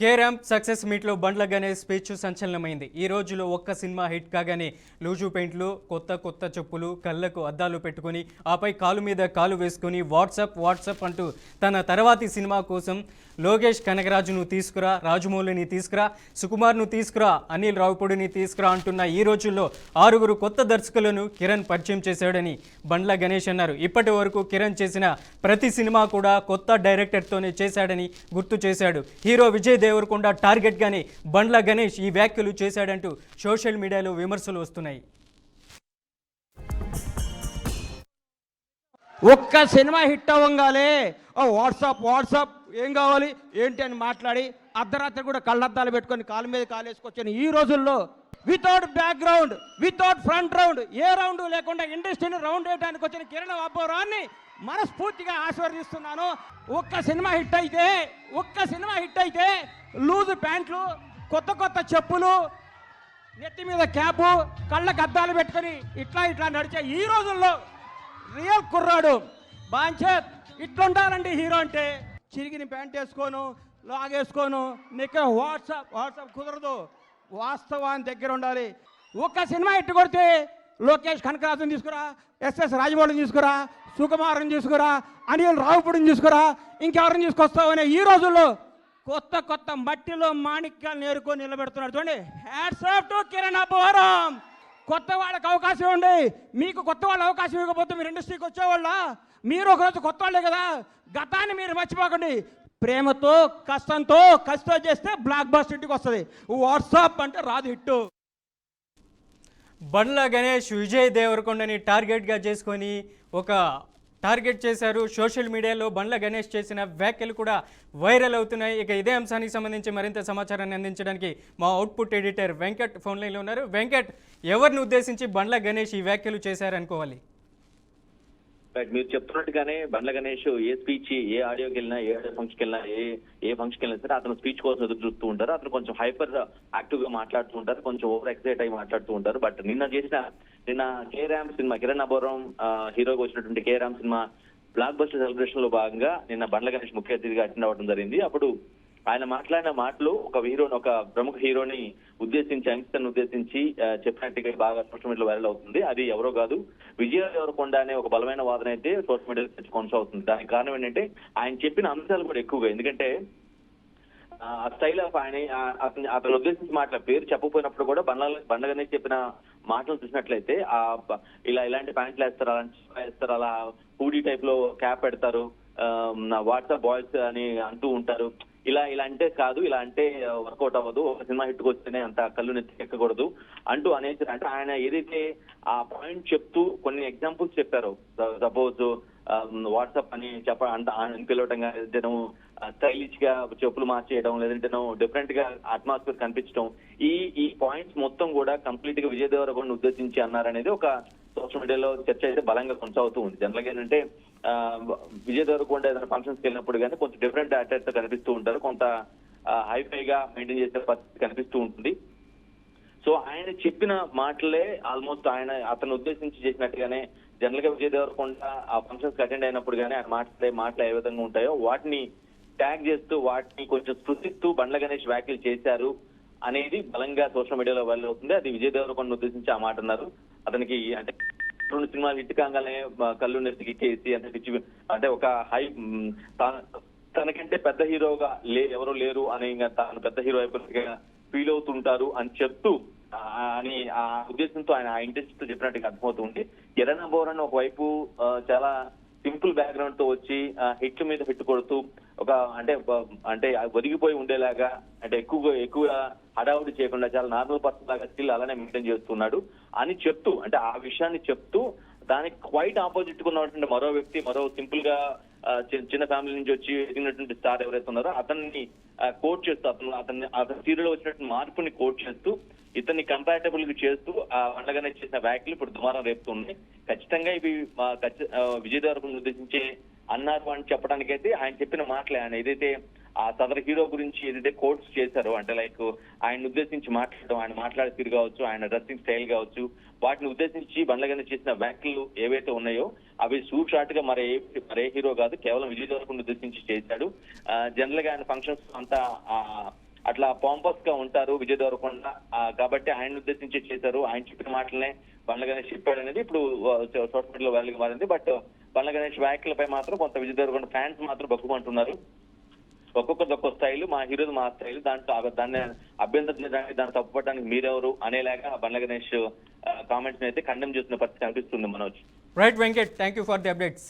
కే-ర్యాంప్ success మీట్లో Bandla Ganesh speech సంచలనమైంది. ఈ రోజులో ఒక్క సినిమా హిట్ కాగానే లూజు పెయింట్లు, కొత్త చెప్పులు, కళ్ళకు అద్దాలు పెట్టుకుని ఆపై కాలు మీద కాలు వేసుకుని వాట్సాప్ అంటూ తన తర్వాతి సినిమా కోసం లోకేష్ కనగరాజును తీసుకురా, రాజమౌళిని తీసుకురా, సుకుమార్ను తీసుకురా, అనిల్ రావుపూడిని తీసుకురా అంటున్న ఈ రోజుల్లో 6 కొత్త దర్శకులను కిరణ్ పరిచయం చేశాడని బండ్ల గణేష్ అన్నారు. ఇప్పటి వరకు కిరణ్ చేసిన ప్రతి సినిమా కూడా కొత్త డైరెక్టర్తోనే చేశాడని గుర్తు చేశాడు. హీరో విజయ్ దేవరకొండ టార్గెట్గానే బండ్ల గణేష్ ఈ వ్యాఖ్యలు చేశాడంటూ సోషల్ మీడియాలో విమర్శలు వస్తున్నాయి. ఒక్క సినిమా హిట్ అవ్వగానే వాట్సాప్ ఏం కావాలి ఏంటి అని మాట్లాడి అర్ధరాత్రి కూడా కళ్ళద్దాలు పెట్టుకొని కాలు మీద కాలు వేసుకొచ్చాను. ఈ రోజుల్లో without background, without front round, ఏ రౌండ్ లేకుండా ఇండస్ట్రీని రౌండ్ వేయడానికి వచ్చిన కిరణ్ అబ్బోరాన్ని మనస్ఫూర్తిగా ఆశీర్వదిస్తున్నాను. ఒక్క సినిమా హిట్ అయితే లూజ్ ప్యాంట్లు, కొత్త చెప్పులు, నెత్తి మీద క్యాపు, కళ్ళకు అద్దాలు పెట్టుకొని ఇట్లా నడిచే ఈ రోజుల్లో రియల్ కుర్రాడు బాంచేత్ ఇట్లుండాలండి హీరో అంటే. చిరిగిన ప్యాంట్ వేసుకోను, లాగేసుకోను, నీకు వాట్సాప్ కుదరదు. వాస్తవాన్ని దగ్గర ఉండాలి. ఒక్క సినిమా ఇట్టు కొడితే లోకేష్ కనకరాజుని తీసుకురా, ఎస్ఎస్ రాజమౌళిని తీసుకురా, సుకుమార్ని తీసుకురా, అనిల్ రావుపూడిని తీసుకురా, ఇంకెవరిని తీసుకొస్తావనే ఈ రోజుల్లో కొత్త మట్టిలో మాణిక్యాలు నేరుకొని నిలబెడుతున్నాడు. చూడండి, hats off to Kiran Abbavaram. కొత్త వాళ్ళకి అవకాశం ఇవ్వండి. మీకు కొత్త వాళ్ళ అవకాశం ఇవ్వకపోతే మీరు ఇండస్ట్రీకి వచ్చేవాళ్ళ, మీరు ఒకరోజు కొత్త వాళ్ళే కదా. గతాన్ని మీరు మర్చిపోకండి. ప్రేమతో కష్టంతో చేస్తే బ్లాక్ బస్టర్ ఇంటికి వస్తుంది. వాట్సాప్ అంటే రాదు హిట్టు. బండ్ల గణేష్ విజయ్ దేవరకొండని టార్గెట్గా చేసుకొని ఒక టార్గెట్ చేశారు. సోషల్ మీడియాలో బండ్ల గణేష్ చేసిన వ్యాఖ్యలు కూడా వైరల్ అవుతున్నాయి. ఇక ఇదే అంశానికి సంబంధించి మరింత సమాచారాన్ని అందించడానికి మా అవుట్పుట్ ఎడిటర్ వెంకట్ ఫోన్ లైన్లో ఉన్నారు. వెంకట్, ఎవరిని ఉద్దేశించి బండ్ల గణేష్ ఈ వ్యాఖ్యలు చేశారనుకోవాలి? మీరు చెప్తున్నట్టుగానే బండ్ల గణేష్ ఏ స్పీచ్, ఏ ఆడియోకి వెళ్ళినా, ఏ ఆడియో ఫంక్షన్కి వెళ్ళినా, ఏ ఫంక్షన్కి వెళ్ళినా సరే అతను స్పీచ్ కోసం ఎదురు చూస్తూ ఉంటారు. అతను కొంచెం హైపర్ యాక్టివ్ గా మాట్లాడుతూ ఉంటారు, కొంచెం ఓవర్ ఎక్సైట్ అయి మాట్లాడుతూ ఉంటారు. బట్ నిన్న కే-ర్యాంప్ సినిమా, కిరణ్ అబ్బవరం హీరోగా వచ్చినటువంటి కే-ర్యాంప్ సినిమా బ్లాక్ బస్టర్ సెలబ్రేషన్ లో భాగంగా నిన్న బండ్ల గణేష్ ముఖ్య అతిథిగా అటెండ్ అవ్వడం జరిగింది. అప్పుడు ఆయన మాట్లాడిన మాటలు ఒక ప్రముఖ హీరోని ఉద్దేశించి, యంగ్స్టర్ని ఉద్దేశించి చెప్పినట్టుగా బాగా సోషల్ మీడియాలో వైరల్ అవుతుంది. అది ఎవరో కాదు, విజయ్ దేవరకొండ అనే ఒక బలమైన వాదన అయితే సోషల్ మీడియాలో కొనసాగుతుంది. దానికి కారణం ఏంటంటే ఆయన చెప్పిన అంశాలు కూడా ఎక్కువగా, ఎందుకంటే ఆ స్టైల్ ఆఫ్ ఆయన అతను ఉద్దేశించి మాట్లాడే పేరు చెప్పకపోయినప్పుడు కూడా బండ్ల గణేష్ చెప్పిన మాటలు చూసినట్లయితే ఇలాంటి ప్యాంట్లు వేస్తారు, అలాంటి వేస్తారు, అలా హూడీ టైప్ లో క్యాప్ పెడతారు, వాట్సాప్ బాయ్స్ అని అంటూ ఉంటారు. ఇలా అంటే కాదు, ఇలా అంటే వర్కౌట్ అవ్వదు, ఒక సినిమా హిట్కి వస్తేనే అంత కళ్ళు నెత్తి ఎక్కకూడదు అంటూ అనేసి, అంటే ఆయన ఏదైతే ఆ పాయింట్ చెప్తూ కొన్ని ఎగ్జాంపుల్స్ చెప్పారు. సపోజ్ వాట్సాప్ అని పిలవటం, లేదంటే స్టైలిష్ గా చెప్పులు మార్చేయడం, లేదంటే డిఫరెంట్ గా అట్మాస్ఫియర్ కనిపించడం, ఈ పాయింట్స్ మొత్తం కూడా కంప్లీట్ గా విజయ్ దేవరకొండను ఉద్దేశించి అన్నారనేది ఒక సోషల్ మీడియాలో చర్చ అయితే బలంగా కొనసాగుతూ ఉంది. జనరల్ గా ఏంటంటే విజయ్ దేవరకొండ ఏదైనా ఫంక్షన్స్కి వెళ్ళినప్పుడు కానీ కొంచెం డిఫరెంట్ యాక్టర్స్ కనిపిస్తూ ఉంటారు, కొంత హైఫైగా మెయింటైన్ చేసే పరిస్థితి కనిపిస్తూ ఉంటుంది. సో ఆయన చెప్పిన మాటలే ఆల్మోస్ట్ అతను ఉద్దేశించి చేసినట్టుగానే జనరల్ గా విజయ్ దేవరకొండ ఆ ఫంక్షన్స్ అటెండ్ అయినప్పుడు కానీ ఆయన మాటలు ఏ విధంగా ఉంటాయో వాటిని ట్యాగ్ చేస్తూ, వాటిని కొంచెం స్పృశిస్తూ బండ్ల గణేష్ వ్యాఖ్యలు చేశారు అనేది బలంగా సోషల్ మీడియాలో వైరల్ అవుతుంది. అది విజయ్ దేవరకొండ ఉద్దేశించి ఆ మాట అన్నారు. అతనికి అంటే 2 సినిమాలు హిట్ కాగానే కళ్ళు నెత్తికి చేసి అంటే ఒక తనకంటే పెద్ద హీరోగా ఎవరు లేరు అని, ఇంకా తాను పెద్ద హీరో అయిపోయినట్టుగా ఫీల్ అవుతుంటారు అని చెప్తూ అని ఆ ఉద్దేశంతో ఆయన ఇంట్రెస్ట్ చెప్పినట్టుగా అర్థమవుతుంది. కిరణ్ అబ్బవరం ఒకవైపు చాలా సింపుల్ బ్యాక్గ్రౌండ్ తో వచ్చి హిట్ మీద హిట్ కొడుతూ అంటే ఒదిగిపోయి ఉండేలాగా, అంటే ఎక్కువ హడావుడి చేయకుండా చాలా నార్మల్ పర్సన్ లాగా స్టిల్ అలానే మెయింటైన్ చేస్తున్నాడు అని చెప్తూ, అంటే ఆ విషయాన్ని చెప్తూ దానికి క్వైట్ ఆపోజిట్ గా ఉన్నటువంటి మరో వ్యక్తి, మరో సింపుల్ గా చిన్న ఫ్యామిలీ నుంచి వచ్చి ఎదిగినటువంటి స్టార్ ఎవరైతే ఉన్నారో అతన్ని కోట్ చేస్తూ, అతని సీరియల్ వచ్చినటువంటి మార్పుని కోట్ చేస్తూ, ఇతన్ని కంపాటబుల్ గా చేస్తూ వండగానే చేసిన వ్యాఖ్యలు ఇప్పుడు దుమారం రేపుతున్నాయి. ఖచ్చితంగా ఇవి విజయ్ దేవరకొండను ఉద్దేశించే అన్నారు అని చెప్పడానికైతే ఆయన చెప్పిన మాటలే, ఆయన ఏదైతే ఆ సదరు హీరో గురించి ఏదైతే కోట్స్ చేశారో, అంటే లైక్ ఆయన ఉద్దేశించి మాట్లాడడం, ఆయన మాట్లాడే తీరు కావచ్చు, ఆయన డ్రెస్సింగ్ స్టైల్ కావచ్చు, వాటిని ఉద్దేశించి బండ్ల గణేష్ చేసిన వ్యాఖ్యలు ఏవైతే ఉన్నాయో అవి షార్ట్ గా మరే హీరో కాదు, కేవలం విజయ్ దేవరకొండను ఉద్దేశించి చేశాడు. జనరల్ గా ఆయన ఫంక్షన్స్ అంతా అట్లా పాంపస్ గా ఉంటారు విజయ్ దేవరకొండ. కాబట్టి ఆయన ఉద్దేశించి చేశారు, ఆయన చెప్పిన మాటలనే బండ్ల గణేష్ చెప్పాడు అనేది ఇప్పుడు సోషల్ మీడియాలో వైరల్ గా మారింది. బట్ బండ్ల గణేష్ వ్యాఖ్యలపై మాత్రం కొంత విజయ్ దేవరకొండ ఫ్యాన్స్ మాత్రం బొక్కుమంటున్నారు. ఒక్కొక్కరిది ఒక్కొక్క స్టైల్, మా హీరోది మా స్టైల్, దాన్ని అభ్యంతరించడానికి దాన్ని తప్పుపడడానికి మీరెవరు అనేలాగా బండ్ల గణేష్ కామెంట్స్ అయితే ఖండం చేస్తున్న పరిస్థితి కనిపిస్తుంది Manoj. Right Venkat, thank you for the updates.